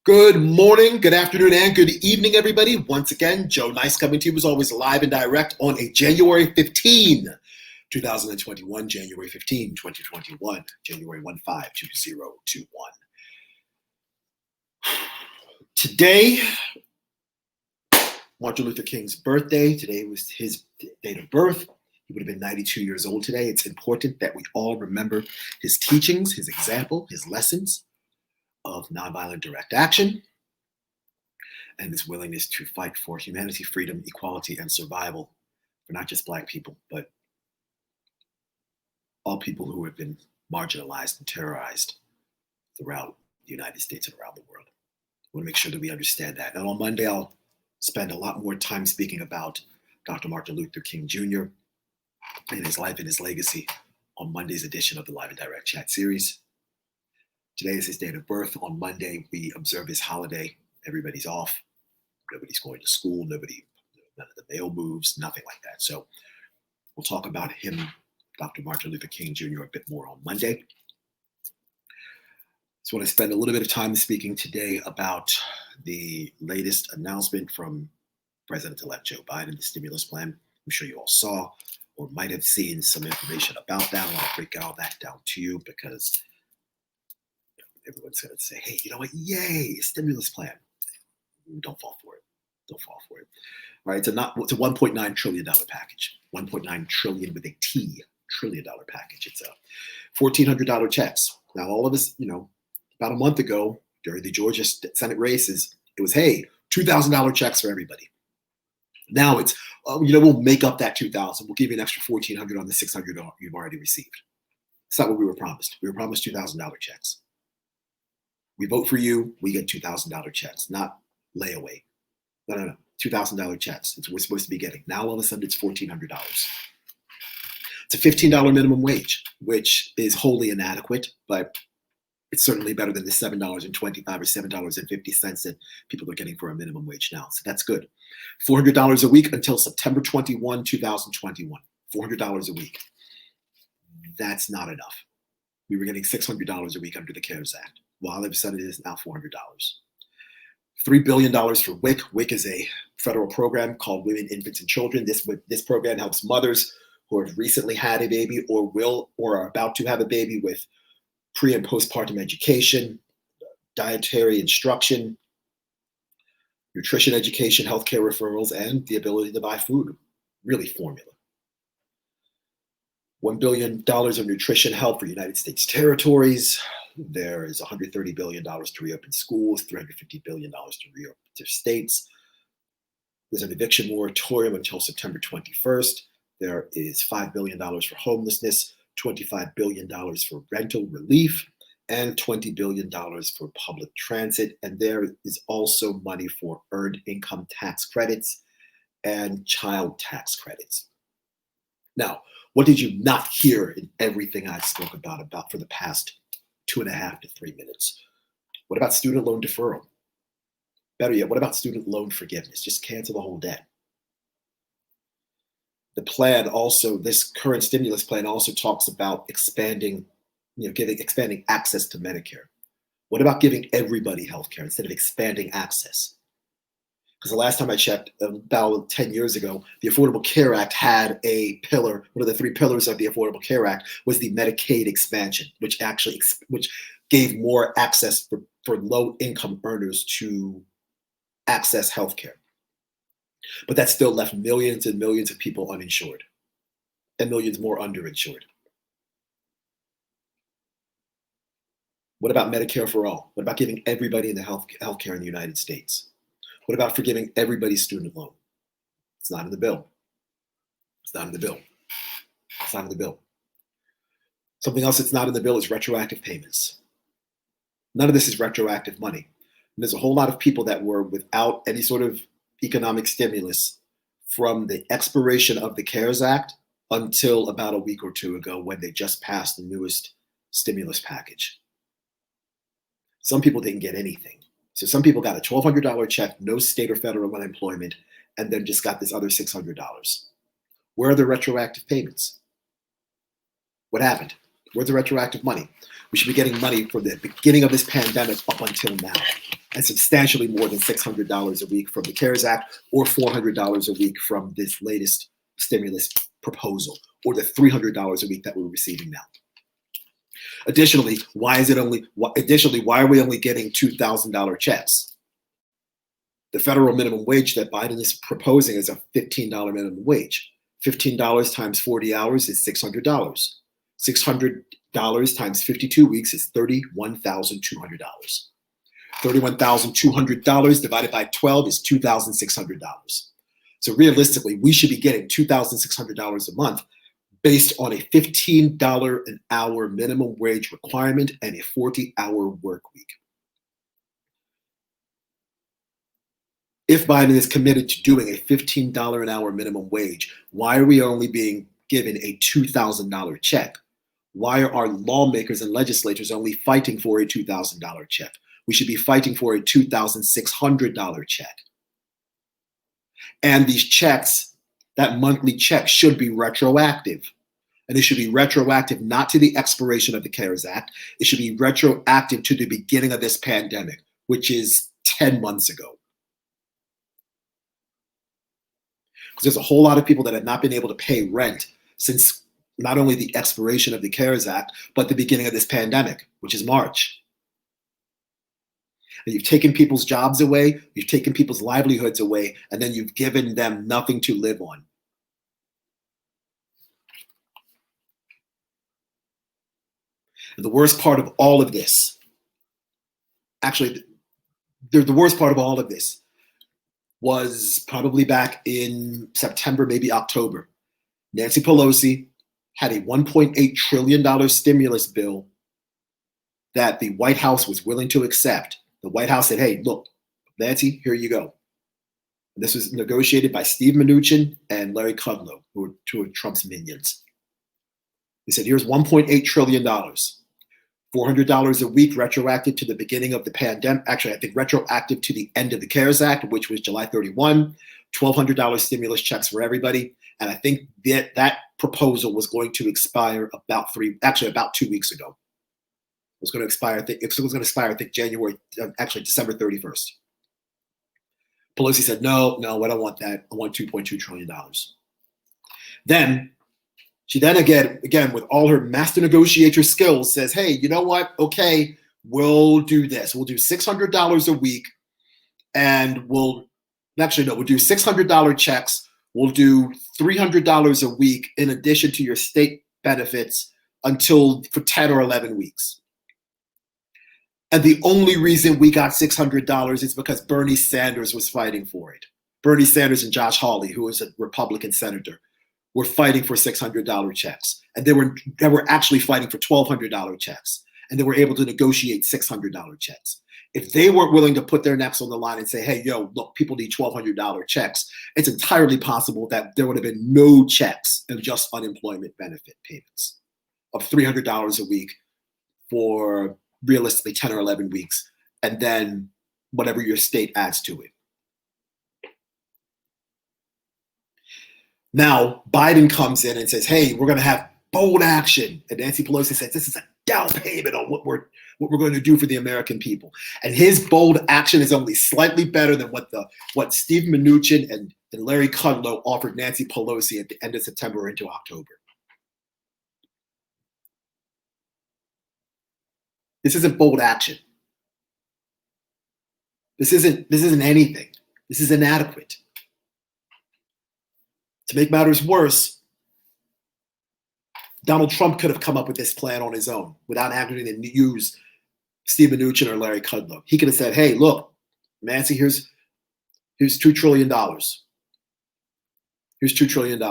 Good morning, good afternoon, and good evening, everybody. Once again, Joe Nice coming to you as always live and direct on a January 15, 2021, January 15, 2021, January 152021. Today, Martin Luther King's birthday. Today was his date of birth. He would have been 92 years old today. It's important that we all remember his teachings, his example, his lessons of nonviolent direct action, and his willingness to fight for humanity, freedom, equality, and survival for not just Black people, but all people who have been marginalized and terrorized throughout the United States and around the world. I want to make sure that we understand that. And on Monday, I'll spend a lot more time speaking about Dr. Martin Luther King Jr. and his life and his legacy on Monday's edition of the Live and Direct Chat series. Today is his date of birth. On Monday, we observe his holiday. Everybody's off. Nobody's going to school. None of the mail moves, nothing like that. So we'll talk about him, Dr. Martin Luther King Jr., a bit more on Monday. So I want to spend a little bit of time speaking today about the latest announcement from President-elect Joe Biden, the stimulus plan. I'm sure you all saw or might have seen some information about that. I want to break all that down to you because everyone's going to say, hey, you know what? Yay, stimulus plan. Don't fall for it. Don't fall for it. All right, it's a $1.9 trillion package. 1.9 trillion with a T, $trillion package. It's a $1,400 checks. Now, all of us, about a month ago during the Georgia Senate races, it was, hey, $2,000 checks for everybody. Now it's, we'll make up that $2,000. We'll give you an extra $1,400 on the $600 you've already received. It's not what we were promised. We were promised $2,000 checks. We vote for you, we get $2,000 checks, not layaway. No. $2,000 checks. It's what we're supposed to be getting. Now all of a sudden it's $1,400. It's a $15 minimum wage, which is wholly inadequate, but it's certainly better than the $7.25 or $7.50 that people are getting for a minimum wage now. So that's good. $400 a week until September 21, 2021. $400 a week. That's not enough. We were getting $600 a week under the CARES Act. Well, all of a sudden it is now $400. $3 billion for WIC. WIC is a federal program called Women, Infants, and Children. This program helps mothers who have recently had a baby or are about to have a baby with pre- and postpartum education, dietary instruction, nutrition education, healthcare referrals, and the ability to buy food. Really formula. $1 billion of nutrition help for United States territories. There is $130 billion to reopen schools, $350 billion to reopen to states. There's an eviction moratorium until September 21st. There is $5 billion for homelessness, $25 billion for rental relief, and $20 billion for public transit. And there is also money for earned income tax credits and child tax credits. Now, what did you not hear in everything I spoke about for the past 2.5 to 3 minutes? What about student loan deferral? Better yet, what about student loan forgiveness? Just cancel the whole debt. The plan also, this current stimulus plan also talks about expanding access to Medicare. What about giving everybody healthcare instead of expanding access? Because the last time I checked, about 10 years ago, the Affordable Care Act had a pillar. One of the 3 pillars of the Affordable Care Act was the Medicaid expansion, which gave more access for low-income earners to access healthcare. But that still left millions and millions of people uninsured and millions more underinsured. What about Medicare for all? What about giving everybody in the healthcare in the United States? What about forgiving everybody's student loan? It's not in the bill. It's not in the bill. It's not in the bill. Something else that's not in the bill is retroactive payments. None of this is retroactive money. And there's a whole lot of people that were without any sort of economic stimulus from the expiration of the CARES Act until about a week or 2 ago when they just passed the newest stimulus package. Some people didn't get anything. So some people got a $1,200 check, no state or federal unemployment, and then just got this other $600. Where are the retroactive payments? What happened? Where's the retroactive money? We should be getting money from the beginning of this pandemic up until now. and substantially more than $600 a week from the CARES Act, or $400 a week from this latest stimulus proposal, or the $300 a week that we're receiving now. Additionally, why are we only getting $2,000 checks? The federal minimum wage that Biden is proposing is a $15 minimum wage. $15 times 40 hours is $600. $600 times 52 weeks is $31,200. $31,200 divided by 12 is $2,600. So realistically, we should be getting $2,600 a month based on a $15 an hour minimum wage requirement and a 40-hour work week. If Biden is committed to doing a $15 an hour minimum wage, why are we only being given a $2,000 check? Why are our lawmakers and legislators only fighting for a $2,000 check? We should be fighting for a $2,600 check. And these checks, that monthly check, should be retroactive. And it should be retroactive not to the expiration of the CARES Act. It should be retroactive to the beginning of this pandemic, which is 10 months ago. Because there's a whole lot of people that have not been able to pay rent since not only the expiration of the CARES Act, but the beginning of this pandemic, which is March. And you've taken people's jobs away, you've taken people's livelihoods away, and then you've given them nothing to live on. And the worst part of all of this, actually, the worst part of all of this was probably back in September, maybe October. Nancy Pelosi had a $1.8 trillion stimulus bill that the White House was willing to accept. The White House said, hey, look, Nancy, here you go. And this was negotiated by Steve Mnuchin and Larry Kudlow, who were two of Trump's minions. He said, here's $1.8 trillion. $400 a week retroactive to the beginning of the pandemic. Actually, I think retroactive to the end of the CARES Act, which was July 31, $1,200 stimulus checks for everybody. And I think that proposal was going to expire about 2 weeks ago. It was going to expire, I think December 31st. Pelosi said, no, I don't want that. I want $2.2 trillion. Then she again, with all her master negotiator skills, says, hey, you know what? Okay, we'll do this. We'll do $600 a week, and we'll do $600 checks. We'll do $300 a week in addition to your state benefits for 10 or 11 weeks. And the only reason we got $600 is because Bernie Sanders was fighting for it. Bernie Sanders and Josh Hawley, who is a Republican senator, were fighting for $600 checks. And they were actually fighting for $1,200 checks. And they were able to negotiate $600 checks. If they weren't willing to put their necks on the line and say, hey, look, people need $1,200 checks, it's entirely possible that there would have been no checks and just unemployment benefit payments of $300 a week for realistically 10 or 11 weeks, and then whatever your state adds to it. Now, Biden comes in and says, hey, we're going to have bold action. And Nancy Pelosi says, this is a down payment on what we're going to do for the American people. And his bold action is only slightly better than what Steve Mnuchin and Larry Kudlow offered Nancy Pelosi at the end of September into October. This isn't bold action. This isn't anything. This is inadequate. To make matters worse, Donald Trump could have come up with this plan on his own without having to use Steve Mnuchin or Larry Kudlow. He could have said, hey, look, Nancy, here's $2 trillion. Here's $2 trillion.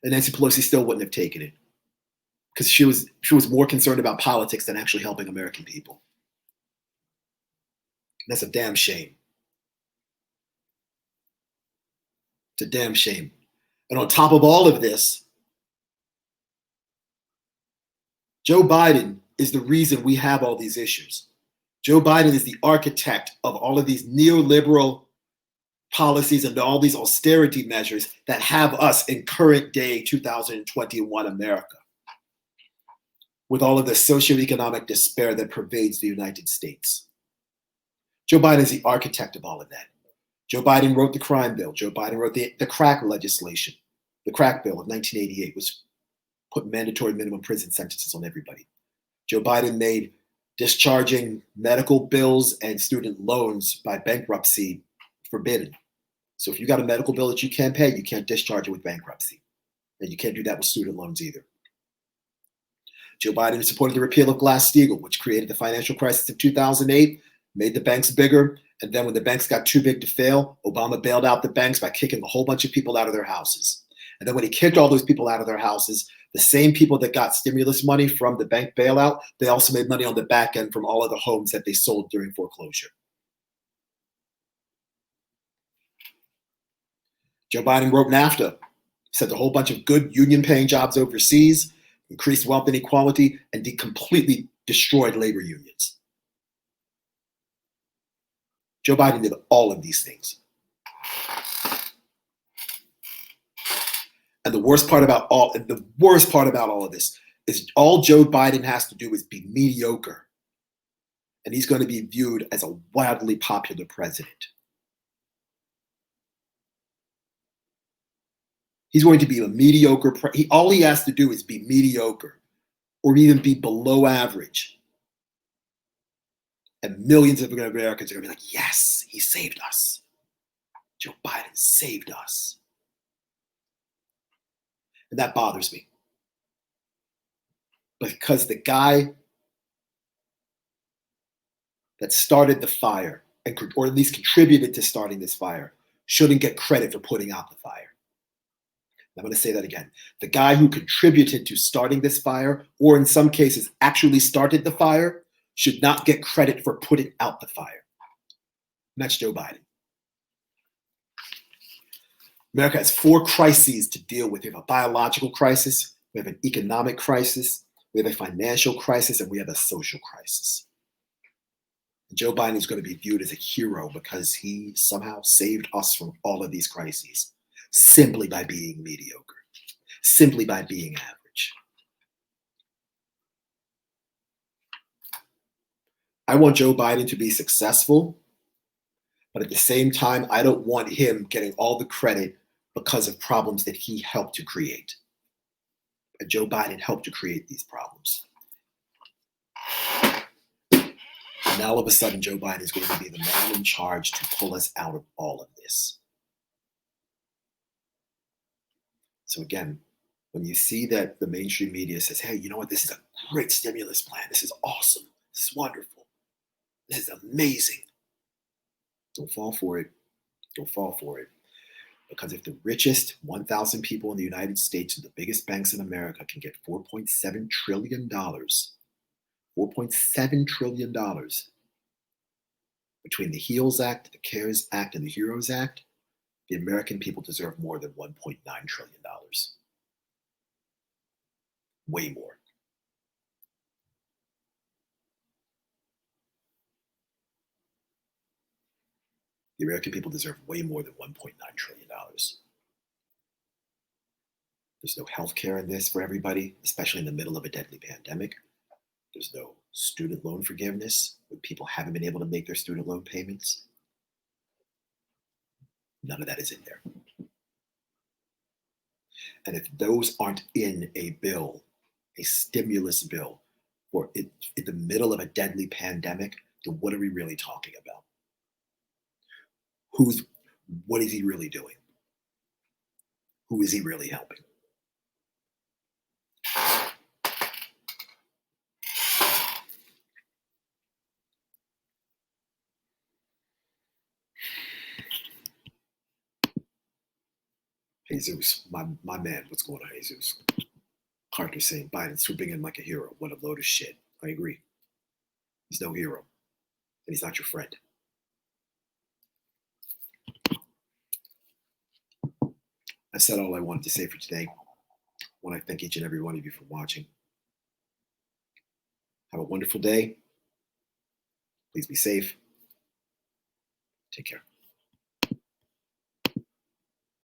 And Nancy Pelosi still wouldn't have taken it because she was more concerned about politics than actually helping American people. And that's a damn shame. It's a damn shame. And on top of all of this, Joe Biden is the reason we have all these issues. Joe Biden is the architect of all of these neoliberal policies and all these austerity measures that have us in current day 2021 America, with all of the socioeconomic despair that pervades the United States. Joe Biden is the architect of all of that. Joe Biden wrote the crime bill. Joe Biden wrote the crack legislation, the crack bill of 1988, which put mandatory minimum prison sentences on everybody. Joe Biden made discharging medical bills and student loans by bankruptcy forbidden. So if you got a medical bill that you can't pay, you can't discharge it with bankruptcy. And you can't do that with student loans either. Joe Biden supported the repeal of Glass-Steagall, which created the financial crisis of 2008, made the banks bigger, and then when the banks got too big to fail, Obama bailed out the banks by kicking a whole bunch of people out of their houses. And then when he kicked all those people out of their houses, the same people that got stimulus money from the bank bailout, they also made money on the back end from all of the homes that they sold during foreclosure. Joe Biden wrote NAFTA, sent a whole bunch of good union-paying jobs overseas, increased wealth inequality, and completely destroyed labor unions. Joe Biden did all of these things. And the worst part about all of this is all Joe Biden has to do is be mediocre. And he's going to be viewed as a wildly popular president. He's going to be a mediocre. All he has to do is be mediocre or even be below average. And millions of Americans are going to be like, yes, he saved us. Joe Biden saved us. And that bothers me. Because the guy that started the fire, or at least contributed to starting this fire, shouldn't get credit for putting out the fire. I'm going to say that again. The guy who contributed to starting this fire, or in some cases actually started the fire, should not get credit for putting out the fire. And that's Joe Biden. America has 4 crises to deal with. We have a biological crisis, we have an economic crisis, we have a financial crisis, and we have a social crisis. And Joe Biden is going to be viewed as a hero because he somehow saved us from all of these crises simply by being mediocre, simply by being average. I want Joe Biden to be successful, but at the same time, I don't want him getting all the credit because of problems that he helped to create. And Joe Biden helped to create these problems. And now all of a sudden, Joe Biden is going to be the man in charge to pull us out of all of this. So again, when you see that the mainstream media says, hey, you know what, this is a great stimulus plan. This is awesome. This is wonderful. This is amazing. Don't fall for it. Don't fall for it. Because if the richest 1,000 people in the United States and the biggest banks in America can get $4.7 trillion, $4.7 trillion between the HEALS Act, the CARES Act, and the HEROES Act, the American people deserve more than $1.9 trillion. Way more. The American people deserve way more than $1.9 trillion. There's no health care in this for everybody, especially in the middle of a deadly pandemic. There's no student loan forgiveness when people haven't been able to make their student loan payments. None of that is in there. And if those aren't in a bill, a stimulus bill, or in the middle of a deadly pandemic, then what are we really talking about? What is he really doing? Who is he really helping? Jesus, my man, what's going on, Jesus? Carter saying Biden swooping in like a hero. What a load of shit. I agree. He's no hero. And he's not your friend. I said all I wanted to say for today. I want to thank each and every one of you for watching. Have a wonderful day. Please be safe. Take care.